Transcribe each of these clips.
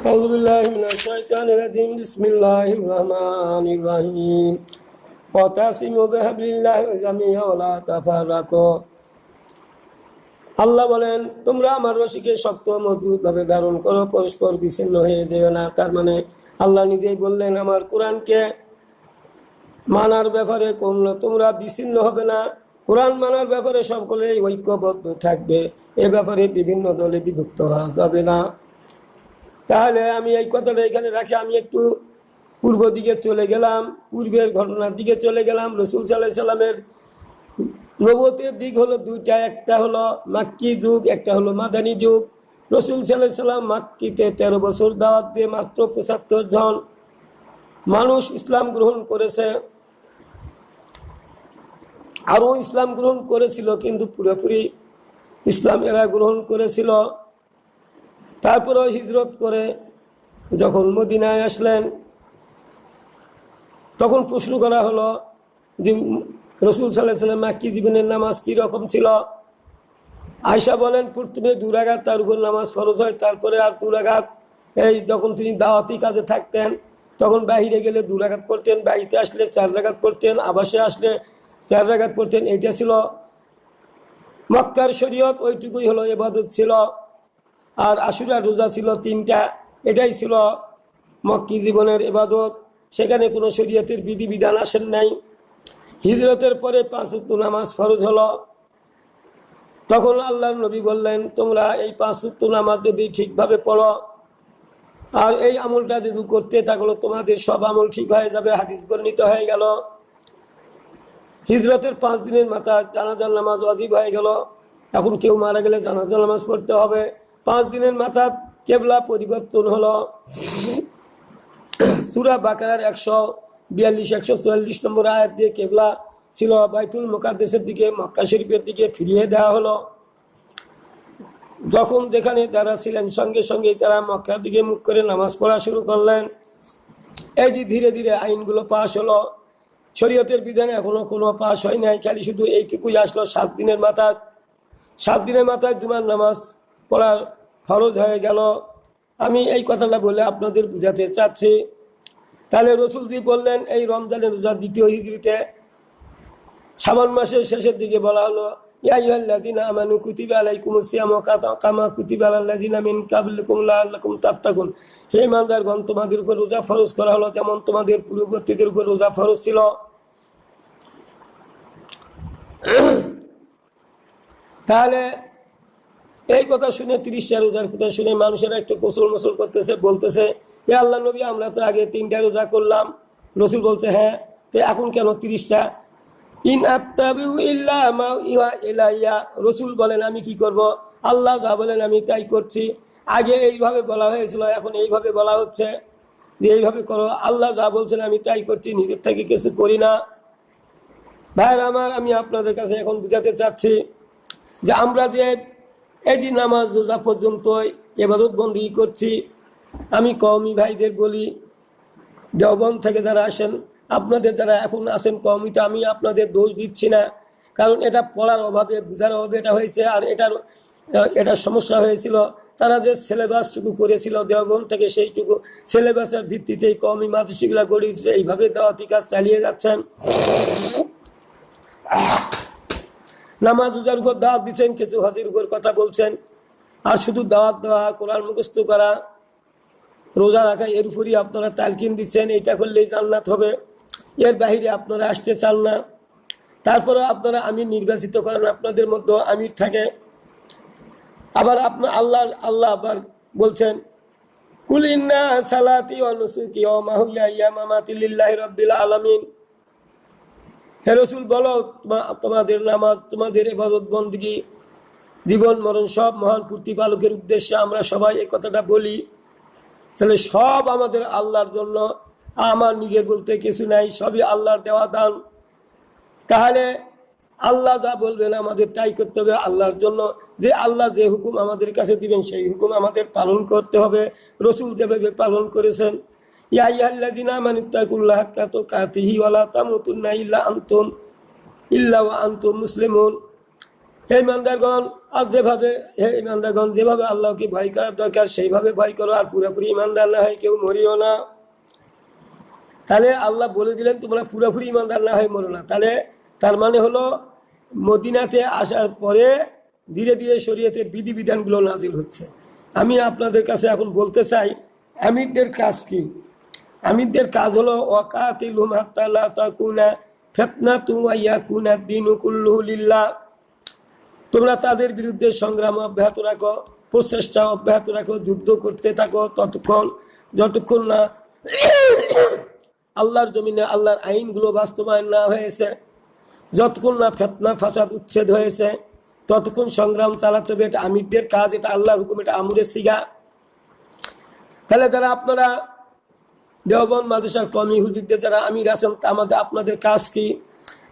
أعوذ بالله من الشيطان الرجيم بسم الله الرحمن الرحيم واعتصموا بحبل الله جميعا ولا تفرقوا আল্লাহ বলেন, তোমরা আমার রশিকে শক্ত মজবুত ভাবে ধারণ করো, পরস্পর বিচ্ছিন্ন হয়ে যেও না। তার মানে আল্লাহ নিজেই বললেন, আমার কোরআনকে মানার ব্যাপারে তোমরা বিচ্ছিন্ন হবে না। কোরআন মানার ব্যাপারে সকলেই ঐক্যবদ্ধ থাকবে। এ ব্যাপারে বিভিন্ন দলে বিভক্ত হওয়া যাবে না। তাহলে আমি এই কথাটা এখানে রাখি, আমি একটু পূর্ব দিকে চলে গেলাম, পূর্বের ঘটনার দিকে চলে গেলাম। রাসূল সাল্লাল্লাহু আলাইহি সাল্লামের নবুয়তের দিক হলো দুইটা, একটা হলো মাক্কি যুগ, একটা হলো মাদানী যুগ। রাসূল সাল্লাল্লাহু আলাইহি সাল্লাম মাক্কিতে 13 বছর দাওয়াত দিয়ে মাত্র 75 জন মানুষ ইসলাম গ্রহণ করেছে। আরও ইসলাম গ্রহণ করেছিল, কিন্তু পুরোপুরি ইসলাম এরা গ্রহণ করেছিল। তারপরেও হিজরত করে যখন মদিনায় আসলেন, তখন প্রশ্ন করা হলো যে রাসূল সাল্লাল্লাহু আলাইহি ওয়াসাল্লাম মাক্কি জীবনের নামাজ কি রকম ছিল। আয়েশা বলেন, প্রথমে 2 রাকাত তার উপর নামাজ ফরজ হয়, তারপরে আর 2 রাকাত। এই যখন তিনি দাওয়াতি কাজে থাকতেন তখন বাহিরে গেলে 2 রাকাত পড়তেন, বাড়িতে আসলে 4 রাকাত পড়তেন, আবাসে আসলে 4 রাকাত পড়তেন। এটা ছিল মক্কার শরীয়ত, ওইটুকুই হলো ইবাদত ছিল। আর আশুরা রোজা ছিল 3টা, এটাই ছিল মক্কি জীবনের ইবাদত। সেখানে কোনো শরীয়তের বিধিবিধান আসেন নাই। হিজরতের পরে 5 ওয়াক্ত নামাজ ফরজ হলো। তখন আল্লাহর নবী বললেন, তোমরা এই 5 ওয়াক্ত নামাজ যদি ঠিকভাবে পড়ো আর এই আমলটা যদি করতে থাকলো, তোমাদের সব আমল ঠিক হয়ে যাবে। হাদিস বর্ণিত হয়ে গেল। হিজরতের 5 দিনের মাথায় জানাজার নামাজ ওয়াজিব হয়ে গেল। এখন কেউ মারা গেলে জানাজার নামাজ পড়তে হবে। 5 দিনের মাথা কেবলা পরিবর্তন হলো। সূরা বাকারার 142-144 নম্বর আয়াত দিয়ে কেবলা ছিল বাইতুল মুকাদ্দাসের দিকে, মক্কা শরীফের দিকে ফিরিয়ে দেওয়া হলো। যখন যেখানে তারা ছিলেন সঙ্গে সঙ্গে তারা মক্কার দিকে মুখ করে নামাজ পড়া শুরু করলেন। এই যে ধীরে ধীরে আইনগুলো পাশ হলো। শরীয়তের বিধানে এখনো কোনো পাশ হয় নাই, খালি শুধু এইটুকুই আসলো 7 দিনের মাথায়। 7 দিনের মাথায় জুমার নামাজ পড়ার ফরজ হয়ে গেল। আমি এই কথাটা বলে আপনাদের বুঝাতে চাচ্ছি। তাহলে রাসূলজি বললেন, এই রমজানের রোজা 2য় হিজরিতে শাবান মাসের শেষের দিকে বলা হলো, ইয়া আইয়ুহাল্লাযীনা আমানু কুতিবা আলাইকুমুস সিয়ামু কামা কুতিবা আলাল লাযীনা মিন ক্বাবলিকুম লাআল্লাকুম তাত্তাকুন। হে ইমানদারগণ, তোমাদের উপর রোজা ফরজ করা হলো যেমন তোমাদের পূর্ববর্তীদের উপর রোজা ফরজ ছিল। তাহলে এই কথা শুনে 30টা রোজার কথা শুনে মানুষেরা একটু কোসল মোসল করতেছে, বলতেছে, এ আল্লাহ নবী, আমরা তো আগে 3টা রোজা করলাম। রাসূল বলছে, হ্যাঁ, তো এখন কেন 30টা? ইন আত্তাবিউ ইল্লা মা ইউহা ইলাইয়া। রাসূল বলেন, আমি কি করব? আল্লাহ যা বলেন আমি তাই করছি। আগে এইভাবে বলা হয়েছিল, এখন এইভাবে বলা হচ্ছে যে এইভাবে করো। আল্লাহ যা বলছেন আমি তাই করছি, নিজের থেকে কিছু করি না। ভাইরা আমার, আমি আপনাদের কাছে এখন বুঝাতে চাচ্ছি যে আমরা যে এই যে নামাজ রোজা পর্যন্ত ইবাদত বন্দি করছি, আমি কওমি ভাইদের বলি, দেওবন্দ থেকে যারা আসেন, আপনাদের যারা এখন আসেন কওমিতে, আমি আপনাদের দোষ দিচ্ছি না, কারণ এটা পড়ার অভাবে, বুঝার অভাবে এটা হয়েছে। আর এটা সমস্যা হয়েছিল, তারা যে সিলেবাসটুকু করেছিল দেওবন্দ থেকে, সেইটুকু সিলেবাসের ভিত্তিতেই কওমি মাদ্রাসাগুলো গড়ে উঠছে। এইভাবে দাওয়াতি কাজ চালিয়ে যাচ্ছেন। নামাজ রোজার উপর দাওয়াত দিচ্ছেন, কিছু হজের উপর কথা বলছেন, আর শুধু দাওয়াত দেওয়া, কোরআন মুখস্থ করা, রোজা রাখা, এর উপরই আপনারা তালকিন দিচ্ছেন, এইটা করলেই জান্নাত হবে। এর বাহিরে আপনারা আসতে চান না। তারপরে আপনারা আমির নির্বাচিত করেন, আপনাদের মধ্যে আমির থাকে। আবার আল্লাহ আবার বলছেন, কুল ইন্না সালাতি ওয়া নুসুকি ওয়া মাহইয়া মামাতি লিল্লাহি রাব্বিল আলামিন। হে রাসূল, বলো, তোমাদের নামাজ, তোমাদের ইবাদত বন্দেগী, জীবন মরণ সব মহান প্রতিপালকের উদ্দেশ্যে আমরা সবাই এই কথাটা বলি। তাহলে সব আমাদের আল্লাহর জন্য, আমার নিজের বলতে কিছু নাই, সবই আল্লাহর দেওয়া দান। তাহলে আল্লাহ যা বলবেন আমাদের তাই করতে হবে আল্লাহর জন্য। যে আল্লাহ যে হুকুম আমাদের কাছে দিবেন সেই হুকুম আমাদের পালন করতে হবে, রাসূল যেভাবে পালন করেছেন। ইয়া আইয়ুহাল্লাযীনা আমানুত্তাকুল্লাহা হাক্কা তুকাতিহি ওয়া লা তামুতুন্না ইল্লা ওয়া আনতুম মুসলিমুন। হে ইমানদারগণ, আর যেভাবে আল্লাহকে ভয় করার দরকার সেইভাবে ভয় করো, আর পুরোপুরি ইমানদার না হয় কেউ মরিও না। তাহলে আল্লাহ বলে দিলেন তোমরা পুরোপুরি ইমানদার না হয় মরো না। তাহলে তার মানে হলো মদিনাতে আসার পরে ধীরে ধীরে শরীয়তের বিধিবিধানগুলো নাজিল হচ্ছে। আমি আপনাদের কাছে এখন বলতে চাই, আমিরদের কাজ কি? আমিরদের কাজ হলো ওয়াকাতিলহুম হাত্তা লা তাকুনা ফিতনাতুন ওয়া ইয়াকুনা দ্বীনু কুল্লুহু লিল্লাহ। তোমরা তাদের বিরুদ্ধে সংগ্রাম অব্যাহত রাখো, প্রচেষ্টা অব্যাহত রাখো, যুদ্ধ করতে থাকো যতক্ষণ না আল্লাহর জমিনে আল্লাহর আইনগুলো বাস্তবায়ন না হয়েছে, যতক্ষণ না ফিতনা ফাসাদ উচ্ছেদ হয়েছে, ততক্ষণ সংগ্রাম চালাতে হবে। এটা আমিরদের কাজ, এটা আল্লাহর হুকুম, এটা আমরের সিগা। তাহলে যারা আপনারা দেওবন্দ মাদ্রাসা কওমি হুজুরদের যারা আমির আছেন, আপনাদের কাজ কি?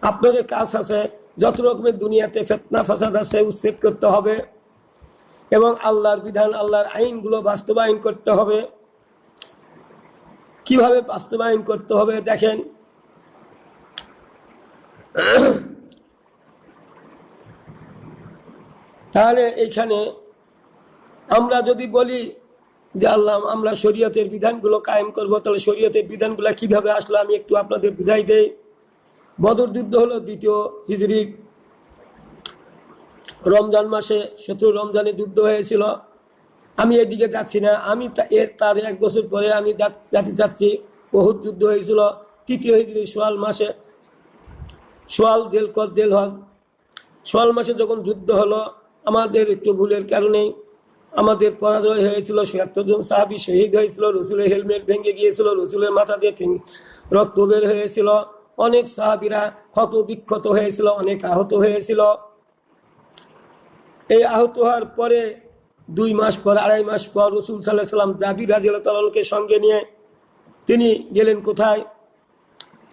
আপনাদের কাজ আছে যত রকমের দুনিয়াতে ফিতনা ফাসাদ আছে উচ্ছেদ করতে হবে এবং আল্লাহর বিধান আল্লাহর আইনগুলো বাস্তবায়ন করতে হবে। কিভাবে বাস্তবায়ন করতে হবে দেখেন, তাহলে এইখানে আমরা যদি বলি যে আল্লাহ আমরা শরীয়তের বিধানগুলো কায়েম করবো, তাহলে শরীয়তের বিধানগুলো কিভাবে আসলো আমি একটু আপনাদের বুঝাই দেই। বদর যুদ্ধ হলো 2য় হিজরির রমজান মাসে, 17 রমজানে যুদ্ধ হয়েছিল। আমি এদিকে যাচ্ছি না, আমি তার 1 বছর পরে আমি যাচ্ছি। উহুদ যুদ্ধ হয়েছিল 3য় হিজরি সোয়াল মাসে, সোয়াল মাসে যখন যুদ্ধ হলো, আমাদের একটু ভুলের কারণে আমাদের পরাজয় হয়েছিল। ৭৬ জন সাহাবী শহীদ হয়েছিল, রসুলের হেলমেট ভেঙে গিয়েছিল, রসুলের মাথা দিয়ে রক্ত বের হয়েছিল, অনেক সাহাবীরা ক্ষত বিক্ষত হয়েছিল, অনেক আহত হয়েছিল। এই আহত হওয়ার পরে 2 মাস পর 2.5 মাস পর রসুল সাল্লাল্লাহু আলাইহি ওয়াসাল্লাম জাবির রাদিয়াল্লাহু তাআলা আনহুকে সঙ্গে নিয়ে তিনি গেলেন কোথায়?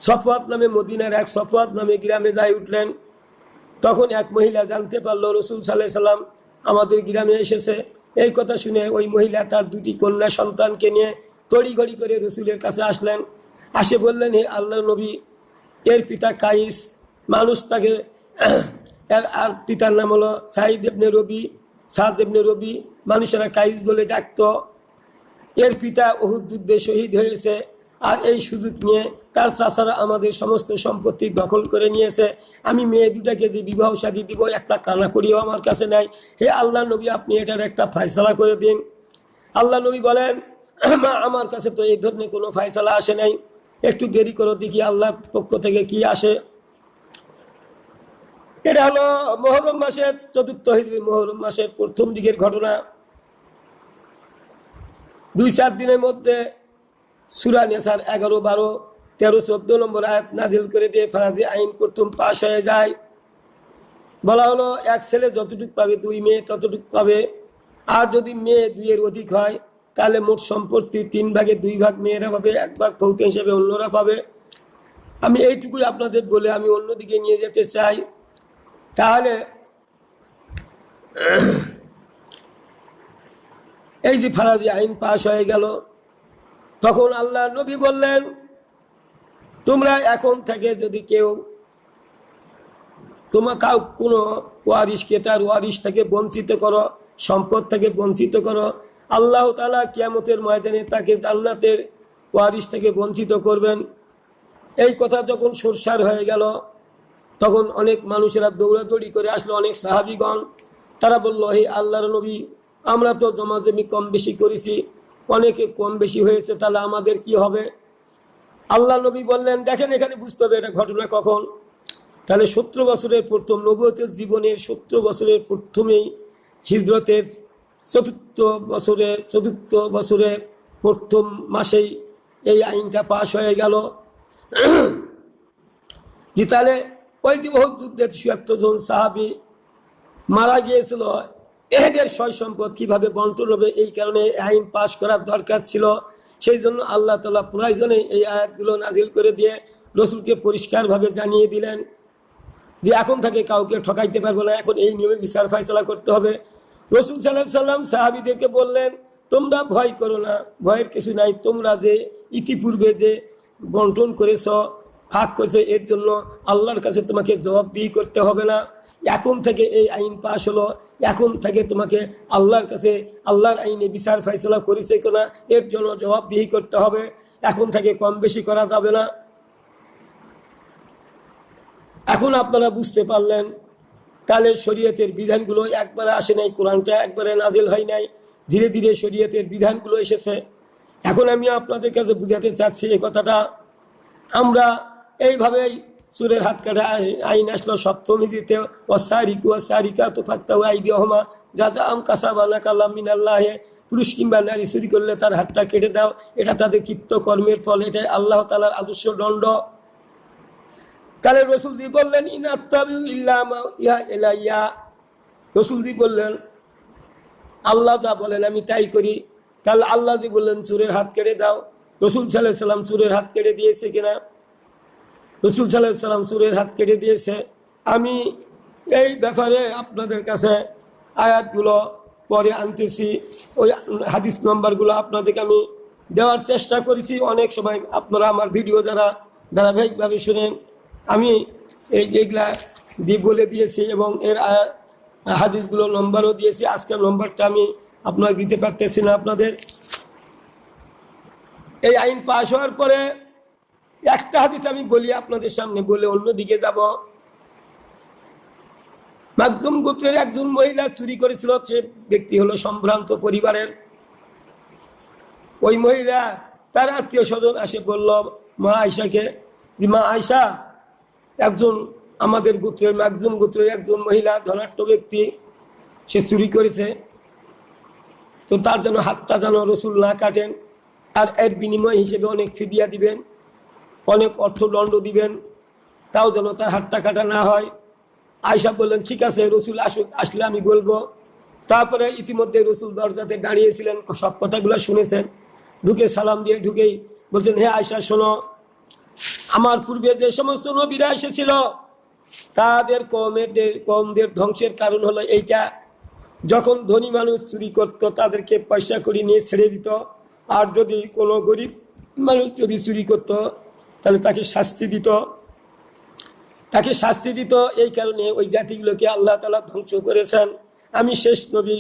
সফওয়াত নামে, মদিনার এক সফওয়াত নামে গ্রামে যাই উঠলেন। তখন এক মহিলা জানতে পারলো রসুল সাল্লাল্লাহু আলাইহি ওয়াসাল্লাম আমাদের গ্রামে এসেছে। এই কথা শুনে ওই মহিলা তার 2টি কন্যা সন্তানকে নিয়ে তড়িঘড়ি করে রসুলের কাছে আসলেন। আসে বললেন, হে আল্লাহর নবী, এর পিতা কাইস, মানুষ তাকে আর পিতার নাম হলো সাদ ইবনে রবি, মানুষেরা কাইস বলে ডাকতো। এর পিতা উহুদ যুদ্ধে শহীদ হয়েছে, আর এই সুযোগ নিয়ে তার চাচারা আমাদের সমস্ত সম্পত্তি দখল করে নিয়েছে। আমি মেয়ে দুটাকে যে বিবাহ শাদী দিব, একটা কানা করিও আমার কাছে নাই। হে আল্লাহ নবী, আপনি এটার একটা ফয়সালা করে দিন। আল্লাহ নবী বলেন, মা, আমার কাছে তো এই ধরনের কোনো ফয়সালা আসে নাই, একটু দেরি করো, দেখি আল্লাহর পক্ষ থেকে কি আসে। এটা হলো মুহররম মাসের 4th হিজরি, মুহররম মাসের প্রথম দিকের ঘটনা। 2-4 দিনের মধ্যে সূরা নিসার 11, 12, 13, 14 নম্বর আয়াত নাজিল করে দিয়ে ফরাজি আইন প্রথম পাশ হয়ে যায়। বলা হলো এক ছেলে যতটুকু পাবে, 2 মেয়ে ততটুকু পাবে। আর যদি মেয়ে 2-এর অধিক হয় তাহলে মোট সম্পত্তি 3 ভাগে 2 ভাগ মেয়েরা পাবে, 1 ভাগ ফৌত হিসেবে অন্যরা পাবে। আমি এইটুকুই আপনাদের বলে আমি অন্যদিকে নিয়ে যেতে চাই। তাহলে এই যে ফরাজি আইন পাশ হয়ে গেল, তখন আল্লাহ নবী বললেন, তোমরা এখন থেকে যদি কেউ কোনো ওয়ারিশকে তার ওয়ারিশ থেকে বঞ্চিত করো, সম্পদ থেকে বঞ্চিত করো, আল্লাহ তাআলা কিয়ামতের ময়দানে তাকে জান্নাতের ওয়ারিশ থেকে বঞ্চিত করবেন। এই কথা যখন সুরসার হয়ে গেল, তখন অনেক মানুষেরা দৌড়াদৌড়ি করে আসলো, অনেক সাহাবীগণ। তারা বলল, হে আল্লাহর নবী, আমরা তো জমাজমি কম বেশি করেছি, অনেকে কম বেশি হয়েছে, তাহলে আমাদের কি হবে? আল্লাহ নবী বললেন, দেখেন এখানে বুঝতে হবে এটা ঘটনা কখন। তাহলে 17 বছরের প্রথম নবুয়তের জীবনের 17 বছরের প্রথমেই হিজরতের 4th বছরের প্রথম মাসেই এই আইনটা পাশ হয়ে গেল। যে তাহলে ওই যে বহুত যুদ্ধে 76 জন সাহাবী মারা গিয়েছিল, এদের সয় সম্পদ কিভাবে বন্টন হবে, এই কারণে আইন পাশ করার দরকার ছিল। সেই জন্য আল্লাহ তাআলা প্রয়োজনে এই আয়াতগুলো নাজিল করে দিয়ে রসুলকে পরিষ্কারভাবে জানিয়ে দিলেন যে এখন থেকে কাউকে ঠকাইতে পারবো না, এখন এই নিয়মে বিচার ফয়সালা করতে হবে। রসুল সাল্লাল্লাহু আলাইহি ওয়াসাল্লাম সাহাবীদেরকে বললেন, তোমরা ভয় করো না, ভয়ের কিছু নাই। তোমরা যে ইতিপূর্বে যে বন্টন করেছ, ভাগ করেছে, এর জন্য আল্লাহর কাছে তোমাকে জবাবদিহি করতে হবে না। এখন থেকে এই আইন পাশ হলো, এখন থেকে তোমাকে আল্লাহর কাছে আল্লাহর আইনে বিচার ফয়সালা করেছে কিনা এর জন্য জবাবদিহি করতে হবে, এখন থেকে কম বেশি করা যাবে না। এখন আপনারা বুঝতে পারলেন তাহলে শরীয়তের বিধানগুলো একবারে আসে নাই, কোরআনটা একবারে নাজিল হয় নাই, ধীরে ধীরে শরীয়তের বিধানগুলো এসেছে। এখন আমি আপনাদের কাছে বুঝাতে চাচ্ছি এই কথাটা, আমরা এইভাবেই চোরের হাত কাটা আইন আসলো সপ্তমীতে, অসারিকু অসারিকা তো ফাক্তাউ আইদিহুমা জাযাআম কাসাবানা কালাম মিনাল্লাহি, পুরুষ কিংবা নারী চুরি করলে তার হাতটা কেটে দাও, এটা তাদের কৃত্য কর্মের ফল, এটাই আল্লাহ তাআলার আদর্শ দণ্ড। তাহলে রসুলজি বললেন ইনাত্তাবিউ ইল্লা মা ইয়া ইলাইয়া, রসুলজি বললেন আল্লাহ যা বলেন আমি তাই করি। তাহলে আল্লাহ জি বললেন চোরের হাত কেটে দাও, রসুল সাল্লাল্লাহু আলাইহি সাল্লাম চোরের হাত কেটে দিয়েছে কিনা? রসুল সাল্লাল্লাহু আলাইহি সাল্লাম চোরের হাত কেটে দিয়েছে। আমি এই ব্যাপারে আপনাদের কাছে আয়াতগুলো পরে আনতেছি, ওই হাদিস নম্বরগুলো আপনাদেরকে আমি দেওয়ার চেষ্টা করেছি। অনেক সময় আপনারা আমার ভিডিও যারা ধারাবাহিকভাবে শুনেন, আমি এইগুলা দিয়ে বলে দিয়েছি এবং এর হাদিসগুলো নম্বরও দিয়েছি। আজকের নম্বরটা আমি আপনারা দিতে পারতেছি না আপনাদের। এই আইন পাশ হওয়ার পরে একটা হাদিস আমি বলি আপনাদের সামনে, বলে অন্যদিকে যাব। মাখজুম গোত্রের একজন মহিলা চুরি করেছিল, সে ব্যক্তি হলো সম্ভ্রান্ত পরিবারের। ওই মহিলা তার আত্মীয় স্বজন আসে বলল মা আয়সাকে, মা আয়সা, একজন আমাদের গোত্রের মাখজুম গোত্রের একজন মহিলা ধনাঢ্য ব্যক্তি, সে চুরি করেছে, তো তার জন্য হাতটা যেন রসুল না কাটেন, আর এর বিনিময় হিসেবে অনেক ফিদিয়া দিবেন, অনেক অর্থদণ্ড দিবেন, তাও যেন তার হাতটা কাটা না হয়। আয়সা বললেন ঠিক আছে, রসুল আসলে আমি বলবো। তারপরে ইতিমধ্যে রসুল দরজাতে দাঁড়িয়েছিলেন, সব কথাগুলো শুনেছেন, ঢুকে সালাম দিয়ে ঢুকেই বলছেন হে আয়সা শোনো, আমার পূর্বে যে সমস্ত নবীরা এসেছিল তাদের কমদের ধ্বংসের কারণ হলো এইটা, যখন ধনী মানুষ চুরি করত তাদেরকে পয়সা করে নিয়ে ছেড়ে দিত, আর যদি কোনো গরিব মানুষ যদি চুরি করত তাহলে তাকে শাস্তি দিত। এই কারণে ওই জাতিগুলোকে আল্লাহ তাআলা ধ্বংস করেছেন। আমি শেষ নবী,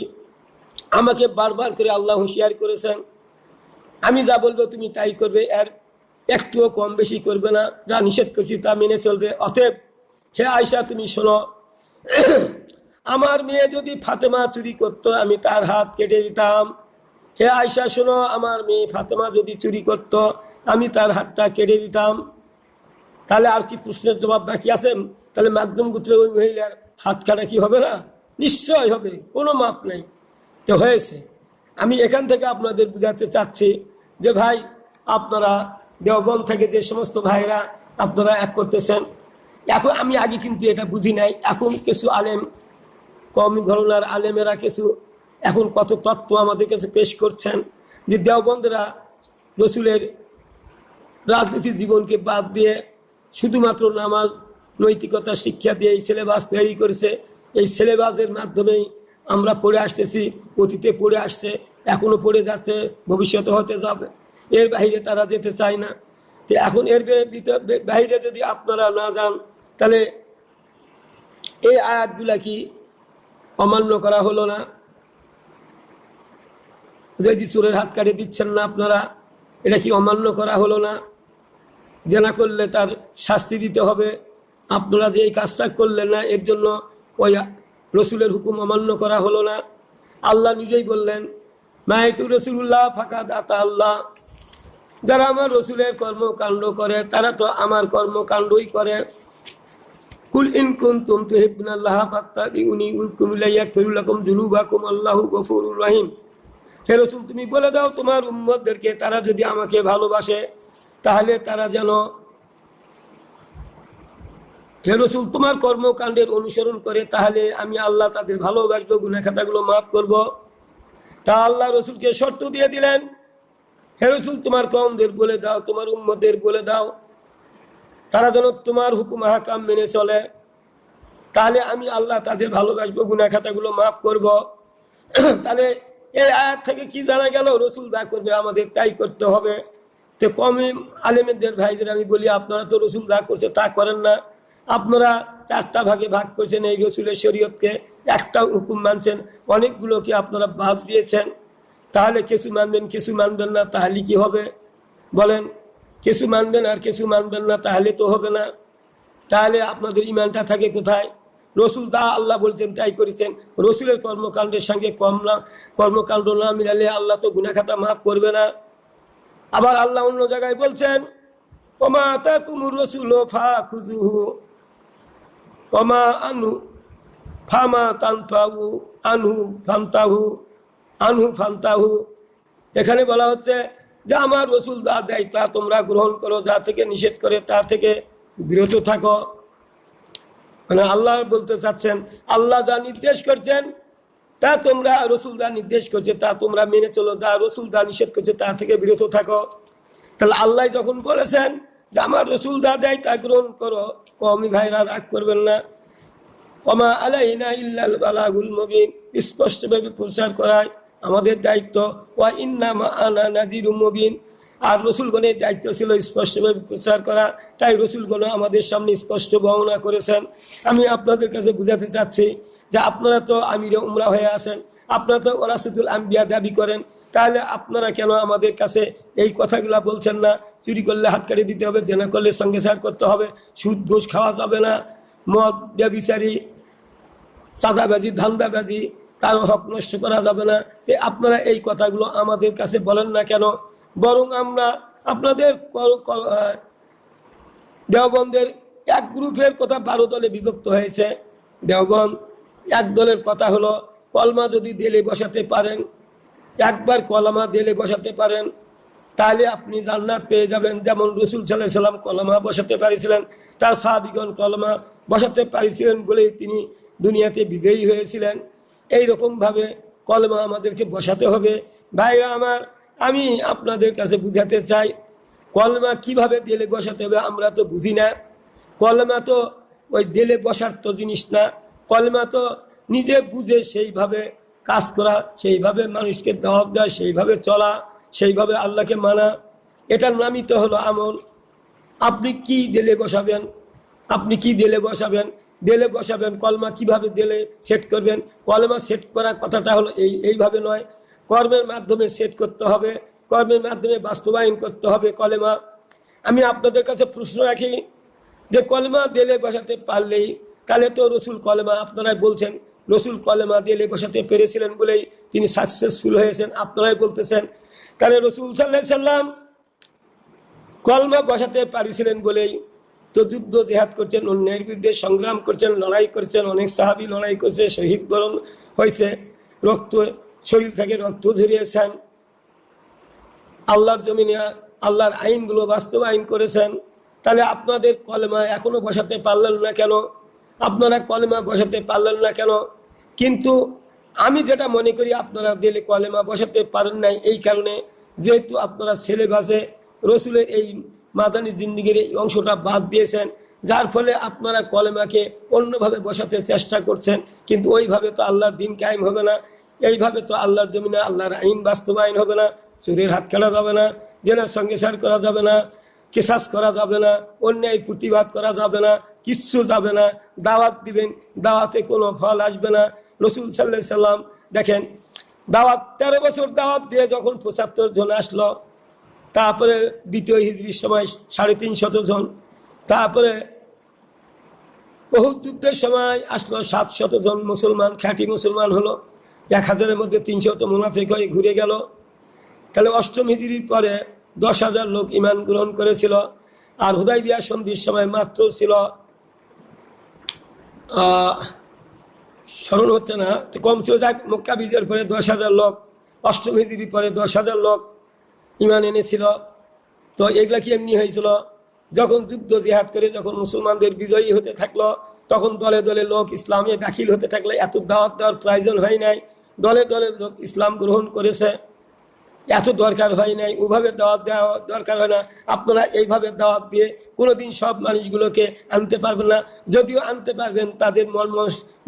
আমাকে বারবার করে আল্লাহ হুঁশিয়ার করেছেন, আমি যা বলবো তুমি তাই করবে, এর একটুও কম বেশি করবে না, যা নিষেধ করছি তা মেনে চলবে। অতএব হে আয়সা তুমি শোনো, আমার মেয়ে যদি ফাতেমা চুরি করত আমি তার হাত কেটে দিতাম। হে আয়সা শোনো, আমার মেয়ে ফাতেমা যদি চুরি করত আমি তার হাতটা কেটে দিতাম। তাহলে আর কি প্রশ্নের জবাব বাকি আছে? তাহলে মাখজুম গোত্রের ওই মহিলার হাত কাটা কি হবে না? নিশ্চয় হবে, কোনো মাপ নেই। তো হয়েছে, আমি এখান থেকে আপনাদের বুঝাতে চাচ্ছি যে ভাই, আপনারা দেওবন্দ থেকে যে সমস্ত ভাইরা আপনারা এক করতেছেন, এখন আমি আগে কিন্তু এটা বুঝি নাই, এখন কিছু আলেম, কম ঘরানার আলেমেরা কিছু এখন কত তত্ত্ব আমাদের কাছে পেশ করছেন যে দেওবন্দেরা রসুলের রাজনীতি জীবনকে বাদ দিয়ে শুধুমাত্র নামাজ, নৈতিকতা শিক্ষা দিয়ে এই সিলেবাস তৈরি করেছে। এই সিলেবাসের মাধ্যমেই আমরা পড়ে আসতেছি, অতীতে পড়ে আসছে, এখনো পড়ে যাচ্ছে, ভবিষ্যতে হতে যাবে, এর বাইরে তারা যেতে চায় না। তো এখন এর বাইরে যদি আপনারা না যান তাহলে এই আয়াতগুলা কি অমান্য করা হলো না? যদি চোরের হাত কাটে দিচ্ছেন না আপনারা, এটা কি অমান্য করা হলো না? জেনা করলে তার শাস্তি দিতে হবে, আপনারা যে এই কাজটা করলেন না এর জন্য ওই রসুলের হুকুম অমান্য করা হলো না? আল্লাহ নিজেই বললেন মাইতু রসুল্লাহ ফাকাদ আতা আল্লাহ, যারা আমার রসুলের কর্মকাণ্ড করে তারা তো আমার কর্মকাণ্ডই করে। কুল ইন কুনতুম তুহিব্বুনাল্লাহ ফাত্তাবিউনি ইউহিব্বুকুম ইয়াগফির লাকুম যুনুবাকুম আল্লাহু গফুরুর রহিম। হে রসুল তুমি বলে দাও তোমার উম্মতদেরকে, তারা যদি আমাকে ভালোবাসে তাহলে তারা যেন, হে রসুল তোমার কর্মকাণ্ডের অনুসরণ করে, তাহলে আমি আল্লাহ তাদের ভালোবাসবো, গুনাহ খাতাগুলো মাফ করব। তা আল্লাহ রসুলকে শর্ত দিয়ে দিলেন, হে রসুল তোমার কওমদের বলে দাও, তোমার উম্মতদের বলে দাও, তারা যেন তোমার হুকুম আহকাম মেনে চলে, তাহলে আমি আল্লাহ তাদের ভালোবাসবো, গুনাহ খাতাগুলো মাফ করব। তাহলে এই আয়াত থেকে কি জানা গেল? রসুল যা করবে আমাদের তাই করতে হবে। তো কম আলেমদের ভাইদের আমি বলি, আপনারা তো রসুল যা করছে তা করেন না, আপনারা চারটা ভাগে ভাগ করেছেন এই রসুলের শরীয়তকে, একটা হুকুম মানছেন, অনেকগুলোকে আপনারা বাদ দিয়েছেন। তাহলে কিছু মানবেন কিছু মানবেন না, তাহলে কি হবে বলেন? কিছু মানবেন আর কিছু মানবেন না, তাহলে তো হবে না। তাহলে আপনাদের ইমানটা থাকে কোথায়? রসুল তা আল্লাহ বলছেন তাই করেছেন। রসুলের কর্মকাণ্ডের সঙ্গে কর্মকাণ্ড না মিলালে আল্লাহ তো গুনাহ খাতা মাফ করবে না। আবার আল্লাহ অন্য জায়গায় বলছেন, ওমা আতাকুমুর রাসূলু ফাখুযুহু ওমা আনহু ফামা তানফাহু আনহু ফান্তাহু। এখানে বলা হচ্ছে যে আমার রসুল যা দেয় তা তোমরা গ্রহণ করো, যা থেকে নিষেধ করে তা থেকে বিরত থাকো। মানে আল্লাহ বলতে চাচ্ছেন আল্লাহ যা নির্দেশ করছেন তা তোমরা, রসুল যা নির্দেশ করছে তা তোমরা মেনে চলো, যা রসুল যা নিষেধ করছে তা থেকে বিরত থাকো। তাহলে আল্লাহ যখন বলেছেন যে আমার রসুল যা দেয় তা গ্রহণ করো, কওমি ভাইরা রাগ করবেন না। ওমা আলাইনা ইল্লাল বালাগুল মুবিন, স্পষ্টভাবে প্রচার করাই আমাদের দায়িত্ব। ওয়া ইন্নামা আনা নাযিরুম মুবিন, আর রসুলগণের দায়িত্ব ছিল স্পষ্টভাবে প্রচার করা, তাই রসুলগণ আমাদের সামনে স্পষ্ট বর্ণনা করেছেন। আমি আপনাদের কাছে বুঝাতে চাচ্ছি যে আপনারা তো আমিরে উমরা হয়ে আছেন, আপনারা তো ওরাসাতুল আম্বিয়া দাবি করেন, তাহলে আপনারা কেন আমাদের কাছে এই কথাগুলা বলছেন না? চুরি করলে হাত কাটি দিতে হবে, জেনা করলে সঙ্গে সার করতে হবে, সুদ ঘুষ খাওয়া যাবে না, মদ ব্যভিচারী চাঁদাবাজি ধান্দাবাজি কারো হক নষ্ট করা যাবে না। তো আপনারা এই কথাগুলো আমাদের কাছে বলেন না কেন? বরং আমরা আপনাদের দেওবন্দের এক গ্রুপের কথা 12 দলে বিভক্ত হয়েছে। দেওবন্দ এক দলের কথা হলো কলমা যদি দিলে বসাতে পারেন, একবার কলমা দিলে বসাতে পারেন তাহলে আপনি জান্নাত পেয়ে যাবেন। যেমন রসুল সাল্লাল্লাহু আলাইহি সাল্লাম কলমা বসাতে পারিছিলেন, তার সাহাবীগণ কলমা বসাতে পারিছিলেন বলেই তিনি দুনিয়াতে বিজয়ী হয়েছিলেন। এইরকমভাবে কলমা আমাদেরকে বসাতে হবে। ভাইরা আমার, আমি আপনাদের কাছে বুঝাতে চাই কলমা কিভাবে দিলে বসাতে হবে আমরা তো বুঝি না। কলমা তো ওই দিলে বসার তো জিনিস না। কলমা তো নিজে বুঝে সেইভাবে কাজ করা, সেইভাবে মানুষকে দাওয়াত দেওয়া, সেইভাবে চলা, সেইভাবে আল্লাহকে মানা, এটার নামই তো হলো আমল। আপনি কি দিলে বসাবেন? আপনি কি দিলে বসাবেন? দিলে বসাবেন কলমা কিভাবে দিলে সেট করবেন? কলমা সেট করা কথাটা হলো এইভাবে নয়, কর্মের মাধ্যমে সেট করতে হবে, কর্মের মাধ্যমে বাস্তবায়ন করতে হবে কলেমা। আমি আপনাদের কাছে প্রশ্ন রাখি যে কলেমা দিলে বসাতে পারলেই তাহলে তো রসুল কলেমা, আপনারাই বলছেন রসুল কলেমা দিলে বসাতে পেরেছিলেন বলেই তিনি সাকসেসফুল হয়েছেন, আপনারাই বলতেছেন। তাহলে রসুল সাল্লাল্লাহু আলাইহি সাল্লাম কলমা বসাতে পারিছিলেন বলেই তো যুদ্ধ জেহাদ করছেন, অন্যায়ের বিরুদ্ধে সংগ্রাম করছেন, লড়াই করছেন, অনেক সাহাবী লড়াই করছে, শহীদ বরণ হয়েছে, রক্ত শরীর থেকে রক্ত ঝরিয়েছেন, আল্লাহর জমিনে আল্লাহর আইনগুলো বাস্তবায়ন করেছেন। তাহলে আপনাদের কলেমা এখনো বসাতে পারলেন না কেন? আপনারা কলেমা বসাতে পারলেন না কেন? কিন্তু আমি যেটা মনে করি আপনারা দিলে কলেমা বসাতে পারেন নাই এই কারণে, যেহেতু আপনারা সিলেবাসে রসুলের এই মাদানী জিন্দিগির এই অংশটা বাদ দিয়েছেন, যার ফলে আপনারা কলেমাকে অন্যভাবে বসাতে চেষ্টা করছেন। কিন্তু ওইভাবে তো আল্লাহর দিন কায়েম হবে না, এইভাবে তো আল্লাহর জমিনে আল্লাহর আইন বাস্তবায়ন হবে না। চোরের হাত কাটা যাবে না, জেনার সঙ্গে সার করা যাবে না, কেসাস করা যাবে না, অন্যায় প্রতিবাদ করা যাবে না, কিচ্ছু যাবে না। দাওয়াত দিবেন, দাওয়াতে কোনো ফল আসবে না। রসুল সাল্লাল্লাহু আলাইহি সাল্লাম দেখেন দাওয়াত 13 বছর দাওয়াত দিয়ে যখন 75 জন আসলো, তারপরে দ্বিতীয় হিজরির সময় 350 জন, তারপরে বহুত যুদ্ধের সময় আসলো 700 জন মুসলমান, খাঁটি মুসলমান হলো। 1000-এর মধ্যে 300 তো মুনাফিক হয়ে ঘুরে গেল। তাহলে অষ্টম হিজরির পরে 10,000 লোক ঈমান গ্রহণ করেছিল। আর হুদাইবিয়া সন্ধির সময় মাত্র ছিল স্মরণ হচ্ছে না, তো কম ছিল, যাক মক্কা বিজয়ের পরে 10,000 লোক, অষ্টম হিজরির পরে 10,000 লোক ঈমান এনেছিল। তো এগুলা কি এমনি হয়েছিল? যখন যুদ্ধ জিহাদ করে যখন মুসলমানদের বিজয়ী হতে থাকলো, তখন দলে দলে লোক ইসলামে দাখিল হতে থাকলে এত দাওয়াত দেওয়ার প্রয়োজন হয় নাই। দলে দলে লোক ইসলাম গ্রহণ করেছে, এত দরকার হয় নাই। ওইভাবে দাওয়াত দেওয়া দরকার হয় না। আপনারা এইভাবে দাওয়াত দিয়ে কোনোদিন সব মানুষগুলোকে আনতে পারবেন না। যদিও আনতে পারবেন, তাদের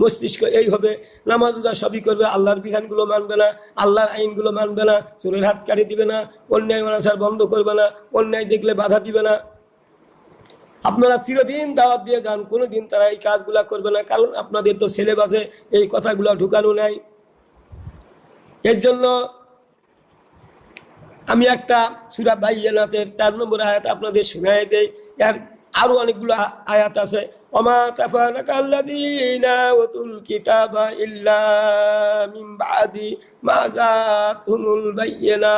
মস্তিষ্ক এই হবে, নামাজ রোজা সবই করবে, আল্লাহর বিধানগুলো মানবে না, আল্লাহর আইনগুলো মানবে না, চোরের হাত কাটি দিবে না, অন্যায় অনাচার বন্ধ করবে না, অন্যায় দেখলে বাধা দিবে না। আপনারা চিরদিন দাওয়াত দিয়ে যান, কোনোদিন তারা এই কাজগুলা করবে না, কারণ আপনাদের তো সিলেবাসে এই কথাগুলা ঢুকানো নাই। এর জন্য আমি একটা সূরা বাইয়িনাতের 4 নম্বর আয়াত আপনাদের শোনায় দেই। এর আরো অনেকগুলো আয়াত আছে। ওমা তাফারাকাল্লাযীনা উতুল কিতাবা ইল্লা মিন বাদি মা জাআতুহুমুল বায়িনা,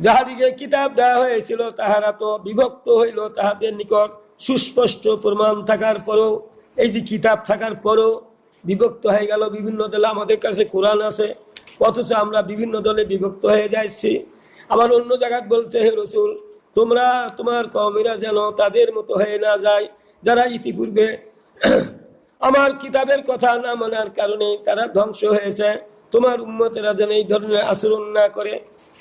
যাহাদিকে কিতাব দেওয়া হয়েছিল তাহারা তো বিভক্ত হইল তাহাদের নিকট সুস্পষ্ট প্রমাণ থাকার পরও। এই যে কিতাব থাকার পরও বিভক্ত হয়ে গেল বিভিন্ন দলে। আমাদের কাছে কোরআন আছে, অথচ আমরা বিভিন্ন দলে বিভক্ত হয়ে যাচ্ছি। আবার অন্য জায়গায় বলছে, হে রসুল, তোমরা তোমার কওমেরা যেন তাদের মতো হয়ে না যায় যারা ইতিপূর্বে আমার কিতাবের কথা না মানার কারণে তারা ধ্বংস হয়েছে। তোমার উম্মতেরা যেন এই ধরনের আচরণ না করে।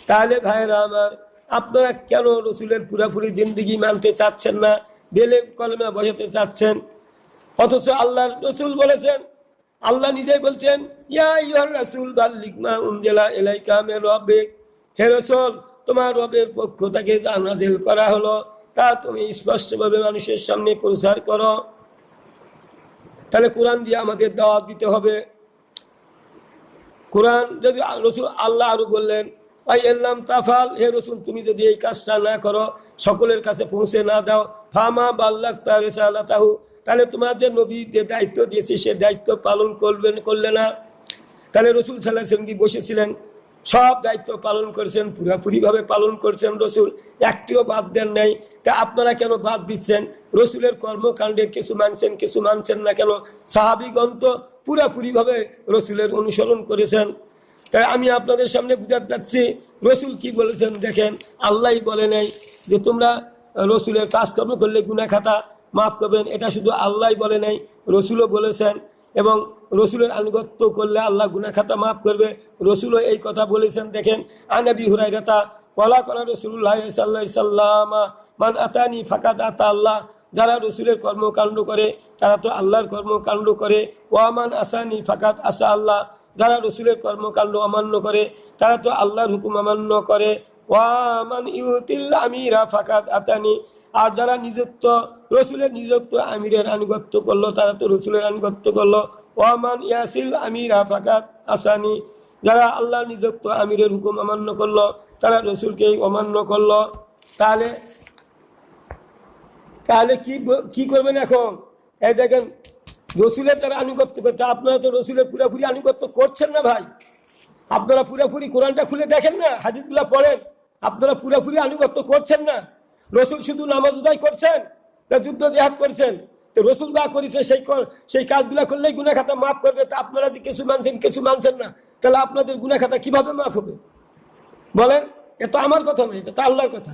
তাহলে ভাইরা আমার, আপনারা কেন রসুলের পুরাপুরি জিন্দিগি মানতে চাচ্ছেন না, বেলে কলমা বসাতে চাচ্ছেন? অথচ আল্লাহর রসুল বলেছেন, আল্লাহ নিজেই বলছেন, ইয়া আইয়ুহার রাসূল বাল্লিগ মা উনজিলা ইলাইকা মির রাব্বিক, হে রাসূল, তোমার রবের পক্ষ থেকে যা নাযিল করা হলো তা তুমি স্পষ্টভাবে মানুষের সামনে প্রচার করো। তাহলে কোরআন দিয়ে আমাদের দাওয়াত দিতে হবে। কোরআন যদি রসুল, আল্লাহ আরো বললেন, আই আল্লাম তাফাল, হে রসুল, তুমি যদি এই কাজটা না করো, সকলের কাছে পৌঁছে না দাও, ফামা বাল্লাগতা রিসালাতাহু, তাহলে তোমার যে নবী যে দায়িত্ব দিয়েছে সে দায়িত্ব পালন করলে না। তাহলে রসুল সাল্লাল্লাহু আলাইহি ওয়াসাল্লাম কি বসেছিলেন? সব দায়িত্ব পালন করেছেন, পুরাপুরিভাবে পালন করছেন রসুল, একটিও বাদ দেন নাই। তা আপনারা কেন বাদ দিচ্ছেন? রসুলের কর্মকাণ্ডের কিছু মানছেন, কিছু মানছেন না কেন? সাহাবীগণ তো পুরাপুরিভাবে রসুলের অনুসরণ করেছেন। তাই আমি আপনাদের সামনে বুঝাতে চাচ্ছি, রসুল কি বলেছেন দেখেন। আল্লাহই বলে নাই যে তোমরা রসুলের কাজকর্ম করলে গুনাহ খাতা মাফ করবেন, এটা শুধু আল্লাহই বলে নাই, রসুলও বলেছেন। এবং রসুলের আনুগত্য করলে আল্লাহ গুনাহ খাতা মাফ করবে, রসুলও এই কথা বলেছেন। দেখেন, আনাবি হুরায়রা ওয়ালা করা রাসূলুল্লাহ সাল্লাল্লাহু আলাইহি সাল্লাম মান আতানি ফাকাদ আতা আল্লাহ, যারা রসুলের কর্মকাণ্ড করে তারা তো আল্লাহর কর্মকাণ্ড করে। ওয়ামান আসানি ফাকাদ আসা আল্লাহ, যারা রসুলের কর্মকাণ্ড অমান্য করে তারা তো আল্লাহর হুকুম অমান্য করে। ওয়ামান ইউতিল আমিরা ফাকাদ আতানি, আর যারা নিযুক্ত রসুলের নিযুক্ত আমিরের আনুগত্য করলো তারা তো রসুলের আনুগত্য করলো। ওয়ামান ইয়াসিল আমিরা ফাকাদ আসানি, যারা আল্লাহ নিযুক্ত আমিরের হুকুম অমান্য করলো তারা রসুলকেই অমান্য করলো। তাহলে তাহলে কি করবেন এখন? এই দেখেন, রসুলের তারা আনুগত্য করতে, আপনারা তো রসুলের পুরোপুরি আনুগত্য করছেন না ভাই। আপনারা পুরোপুরি কোরআনটা খুলে দেখেন না, হাদিসগুলো পড়েন, আপনারা পুরোপুরি আনুগত্য করছেন না। রসুল শুধু নামাজ আদায় করছেন না যুদ্ধ জিহাদ করছেন? তো রসুল যা করেছে সেই কাজগুলো করলেই গুনাহ খাতা মাফ করবে। তা আপনারা যে কিছু মানছেন কিছু মানছেন না, তাহলে আপনাদের গুনাহ খাতা কিভাবে মাফ হবে বলেন? এটা আমার কথা নয়, এটা তো আল্লাহর কথা।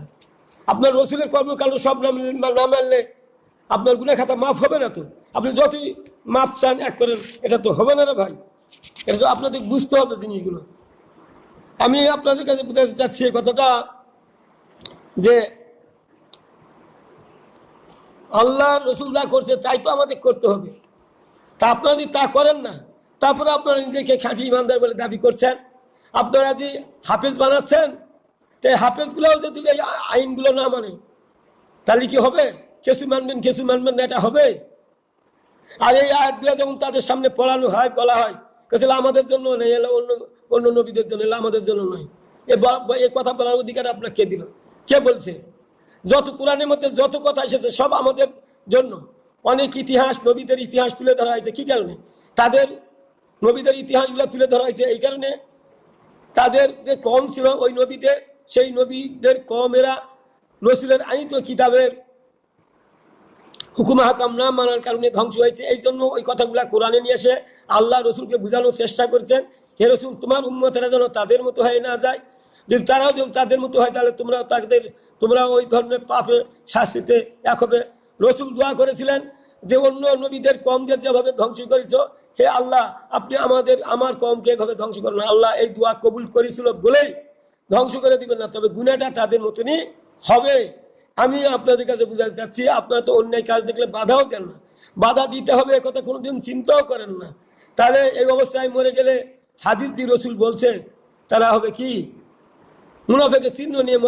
আপনার রসুলের কর্মকাণ্ড সব না মানলে আপনার গুনাহ খাতা মাফ হবে না। তো আপনি যতই মাফ চান এক করেন, এটা তো হবে না রে ভাই। এটা তো আপনাদের বুঝতে হবে জিনিসগুলো। আমি আপনাদের কাছে বুঝাতে চাচ্ছি এই কথাটা যে আল্লাহ রসুল যা করছে তাই তো আমাদের করতে হবে। তা আপনারা যদি তা করেন না, তারপরে আপনারা নিজেকে খাঁটি ইমানদার বলে দাবি করছেন। আপনারা যে হাফেজ বানাচ্ছেন, তো হাফেজগুলোও যদি এই আইনগুলো না মানে তাহলে কি হবে? কিছু মানবেন কিছু মানবেন না, এটা হবে? আর এই আয়াতগুলো যখন তাদের সামনে পড়ানো হয়, বলা হয় তাহলে আমাদের জন্য নেই, এলো অন্য অন্য নবীদের জন্য, এলো আমাদের জন্য নয়। এই কথা বলার অধিকার আপনার কে দিল? কে বলছে? যত কোরআনের মধ্যে যত কথা এসেছে সব আমাদের জন্য। অনেক ইতিহাস, নবীদের ইতিহাস তুলে ধরা হয়েছে। কি কারণে? তাদের নবীদের ইতিহাসগুলো তুলে ধরা হয়েছে এই কারণে, তাদের যে কম ছিল ওই নবীদের, সেই নবীদের কমেরা রসুলের আইনত কিতাবের হুকুম হাকাম না মানার কারণে ধ্বংস হয়েছে। এই জন্য ওই কথাগুলা কোরআনে নিয়ে এসে আল্লাহ রসুলকে বোঝানোর চেষ্টা করছেন, হে রসুল, তোমার উম্মতেরা যেন তাদের মতো হয়ে না যায়। যদি তারাও যদি তাদের মতো হয় তাহলে তোমরা ওই ধরনের পাপে শাস্তিতে এক হবে। রসুল দোয়া করেছিলেন যে অন্য নবীদের কমদের যেভাবে ধ্বংস করেছ, হে আল্লাহ, আপনি আমার কমকে এভাবে ধ্বংস করেন না। আল্লাহ এই দোয়া কবুল করেছিল বলেই ধ্বংস করে দিবেন না, তবে গুনাহটা তাদের মতনই হবে। আমি আপনাদের কাছে বুঝাতে চাচ্ছি, আপনারা তো অন্যায় কাজ দেখলে বাধাও দেন না। বাধা দিতে হবে একথা কোনোদিন চিন্তাও করেন না। তাহলে এই অবস্থায় মরে গেলে হাদিস দি রসুল বলছে তারা হবে কি? মুনাফিকের চিহ্ন নিয়ে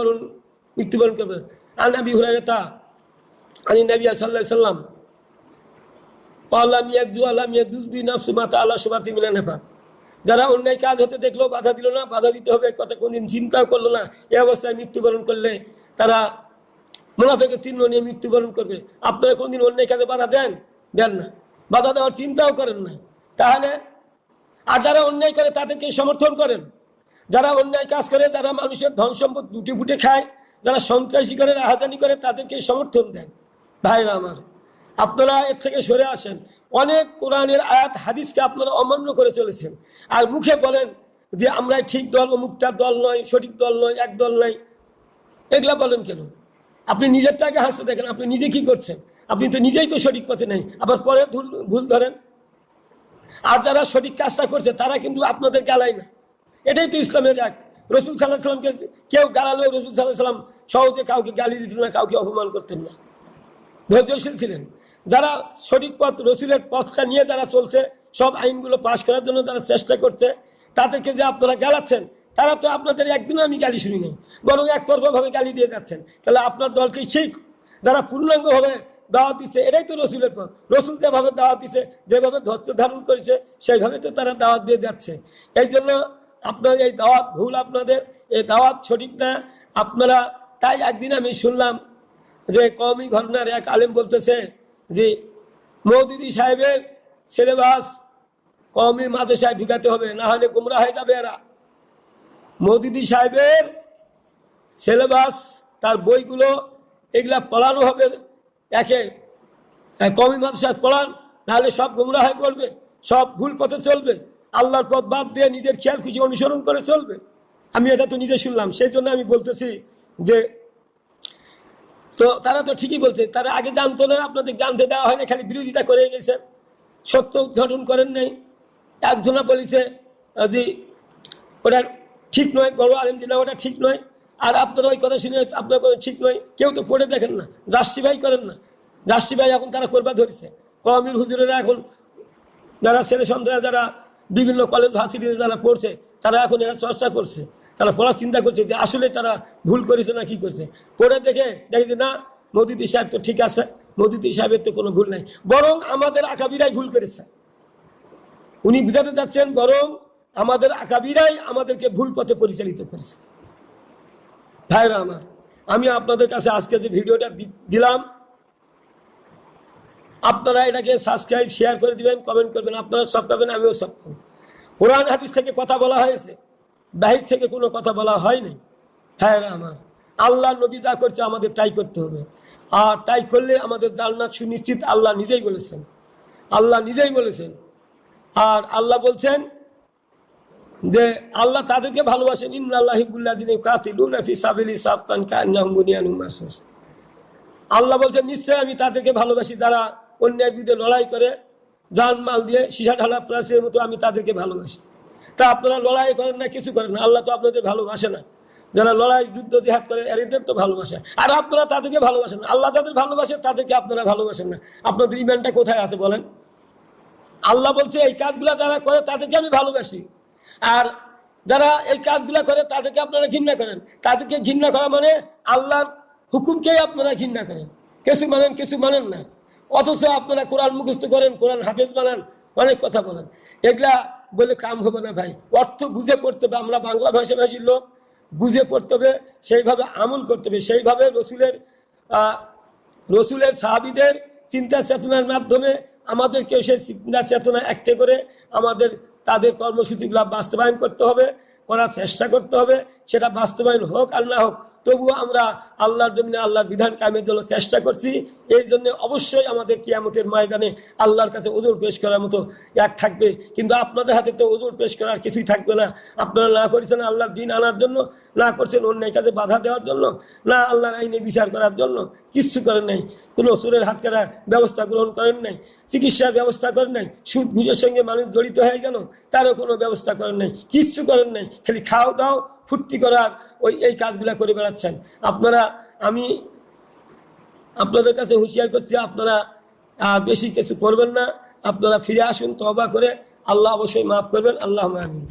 মৃত্যুবরণ করবে। আন আবি হুরায়রা আনি নবী সাল্লাল্লাহু আলাইহি সাল্লাম আল্লাহ ইয়াকজু আল্লাহ ইয়াদুজ বি নাফসি মা তাআলা সুবাতি মিনান নাফা, যারা অন্যায় কাজ হতে দেখলো বাধা দিল না, বাধা দিতে হবে কথা কোনদিন চিন্তাও করলো না, এই অবস্থায় মৃত্যুবরণ করলে তারা মুনাফিকের চিহ্ন নিয়ে মৃত্যুবরণ করবে। আপনারা কোনদিন অন্যায় কাজে বাধা দেন? দেন না, বাধা দেওয়ার চিন্তাও করেন না। তাহলে আর যারা অন্যায় করে তাদেরকে সমর্থন করেন, যারা অন্যায় কাজ করে, যারা মানুষের ধন সম্পদ লুটে ফুটে খায়, যারা সন্ত্রাসী করে রাহাজানি করে তাদেরকে সমর্থন দেন। ভাইরা আমার, আপনারা এর থেকে সরে আসেন। অনেক কোরআনের আয়াত হাদিসকে আপনারা অমান্য করে চলেছেন, আর মুখে বলেন যে আমরা ঠিক দল, অমুকটা দল নয়, সঠিক দল নয়, এক দল নয়। এগুলা বলেন কেন? আপনি নিজেরটাকে হাসতে দেখেন, আপনি নিজে কি করছেন? আপনি তো নিজেই তো সঠিক পথে নেই, আবার পরে ভুল ধরেন। আর যারা সঠিক কাজটা করছে তারা কিন্তু আপনাদের গালায় না। এটাই তো ইসলামের এক। রসুল সাল্লাল্লাহু আলাইহি সাল্লামকে কেউ গালালেও রসুল সাল্লাল্লাহু আলাইহি সাল্লাম সহজে কাউকে গালি দিতেন না, কাউকে অপমান করতেন না, ধৈর্যশীল ছিলেন। যারা সঠিক পথ, রসুলের পথটা নিয়ে যারা চলছে, সব আইনগুলো পাশ করার জন্য যারা চেষ্টা করছে, তাদেরকে যে আপনারা গালাচ্ছেন, তারা তো আপনাদের একদিনও আমি গালি শুনি নাই, বরং একতরফাভাবে গালি দিয়ে যাচ্ছেন। তাহলে আপনার দলকেই ঠিক। যারা পূর্ণাঙ্গভাবে দাওয়াত দিচ্ছে, এটাই তো রসুলের পথ। রসুল যেভাবে দাওয়াত দিচ্ছে, যেভাবে ধৈর্য ধারণ করেছে, সেইভাবে তো তারা দাওয়াত দিয়ে যাচ্ছে। এই জন্য আপনার এই দাওয়াত ভুল, আপনাদের এই দাওয়াত সঠিক না। আপনারা তাই একদিন আমি শুনলাম যে কওমি ঘটনার এক আলেম বলতেছে যে মওদুদি সাহেবের সিলেবাস কওমি মাদ্রাসায় ঢুকাতে হবে, না হলে গুমরা হয়ে যাবে এরা। মওদুদি সাহেবের সিলেবাস, তার বইগুলো, এগুলা পড়ানো হবে, একে কওমি মাদ্রাসায় পড়ান, নাহলে সব গুমরা হয়ে পড়বে, সব ভুল পথে চলবে, আল্লাহর পথ বাদ দিয়ে নিজের খেয়াল খুশি অনুসরণ করে চলবে। আমি এটা তো নিজে শুনলাম, সেই জন্য আমি বলতেছি যে তো তারা তো ঠিকই বলছে, তারা আগে জানতো না, আপনাদের জানতে দেওয়া হয়নি, খালি বিরোধিতা করে গেছেন, সত্য উদ্ঘাটন করেন নাই। একজনা বলেছে যে ওটা ঠিক নয়, বড় আলেম দিনা ওটা ঠিক নয়, আর আপনারা ওই কথা শুনে আপনার ঠিক নয়, কেউ তো পড়ে দেখেন না, জাস্টিফাই করেন না। জাস্টিফাই এখন তারা করবা ধরেছে। কওমির হুজুরেরা এখন যারা ছেলে সন্তানরা যারা বিভিন্ন কলেজ ভার্সিটিতে যারা পড়ছে, তারা এখন এরা চর্চা করছে, তারা পড়ার চিন্তা করছে যে আসলে তারা ভুল করেছে না কি করছে। পড়ে দেখে যে না, মওদুদি সাহেব তো ঠিক আছে, মওদুদি সাহেবের তো কোনো ভুল নাই, বরং আমাদের আকাবিরাই ভুল করেছে। উনি বুঝাতে চাচ্ছেন বরং আমাদের আকাবিরাই আমাদেরকে ভুল পথে পরিচালিত করেছে। ভাইরা আমার, আমি আপনাদের কাছে আজকে যে ভিডিওটা দিলাম, আপনারা এটাকে সাবস্ক্রাইব, শেয়ার করে দিবেন, কমেন্ট করবেন। আপনারা সব পাবেন, আমিও সব পাবো। কোরআন হাদিস থেকে কথা বলা হয়েছে, বাহির থেকে কোনো কথা বলা হয়নি। হ্যাঁ আমার, আল্লাহ নবী যা করছে আমাদের তাই করতে হবে, আর তাই করলে আমাদের জান্নাত সুনিশ্চিত। আল্লাহ নিজেই বলেছেন, আল্লাহ নিজেই বলেছেন। আর আল্লাহ বলছেন যে আল্লাহ তাদেরকে ভালোবাসেন, ইন্নাল্লাহু হিব্বুল্লাযিনা ইউকাতিলুনা ফি সাবিলি সাফান কান্নাহুম বুনিয়ানুম মারসুস। আল্লাহ বলছেন নিশ্চয় আমি তাদেরকে ভালোবাসি, যারা অন্যায়ের বিরুদ্ধে লড়াই করে, জান মাল দিয়ে সীসা ঢালা প্রাচীরের মতো আমি তাদেরকে ভালোবাসি। তা আপনারা লড়াই করেন না, কিছু করেন না, আল্লাহ তো আপনাদের ভালোবাসে না। যারা লড়াই, যুদ্ধ, জিহাদ করে এদের তো ভালোবাসে, আর আপনারা তাদেরকে ভালোবাসেন না। আল্লাহ তাদের ভালোবাসে, তাদেরকে আপনারা ভালোবাসেন না। আপনাদের ইমানটা কোথায় আছে বলেন? আল্লাহ বলছে এই কাজগুলা যারা করে তাদেরকে আমি ভালোবাসি, আর যারা এই কাজগুলা করে তাদেরকে আপনারা ঘৃণা করেন। তাদেরকে ঘৃণা করা মানে আল্লাহর হুকুমকেই আপনারা ঘৃণা করেন, কিছু মানেন কিছু মানেন না। অথচ আপনারা কোরআন মুখস্থ করেন, কোরআন হাফেজ বানান, অনেক কথা বলেন। এগুলা বলে কাম হবে না ভাই, অর্থ বুঝে পড়তে হবে। আমরা বাংলা ভাষাভাষীর লোক, বুঝে পড়তে হবে, সেইভাবে আমল করতে হবে, সেইভাবে রসুলের সাহাবীদের চিন্তা চেতনার মাধ্যমে আমাদেরকে সেই চিন্তা চেতনা একটা করে আমাদের তাদের কর্মসূচিগুলো বাস্তবায়ন করতে হবে, করার চেষ্টা করতে হবে। সেটা বাস্তবায়ন হোক আর না হোক, তবুও আমরা আল্লাহর জমিনে আল্লাহর বিধান কায়েমের জন্য চেষ্টা করছি। এই জন্য অবশ্যই আমাদের কিয়ামতের ময়দানে আল্লাহর কাছে ওজর পেশ করার মতো এক থাকবে, কিন্তু আপনাদের হাতে তো ওজর পেশ করার কিছুই থাকবে না। আপনারা না করেছেন আল্লাহর দিন আনার জন্য, না করছেন অন্যায় কাজে বাধা দেওয়ার জন্য, না আল্লাহর আইনে বিচার করার জন্য, কিচ্ছু করেন নাই। কোনো চোরের হাত কাটার ব্যবস্থা গ্রহণ করেন নাই, চিকিৎসার ব্যবস্থা করেন নাই, সুদ ঘুষের সঙ্গে মানুষ জড়িত হয়ে গেল, তারও কোনো ব্যবস্থা করেন নাই, কিচ্ছু করেন নাই। খালি খাও দাও, ফুর্তি করার এই কাজগুলা করে বেড়াচ্ছেন আপনারা। আমি আপনাদের কাছে হুঁশিয়ার করছি, আপনারা বেশি কিছু করবেন না, আপনারা ফিরে আসুন তওবা করে। আল্লাহ অবশ্যই মাফ করবেন। আল্লাহুম্মা আমিন।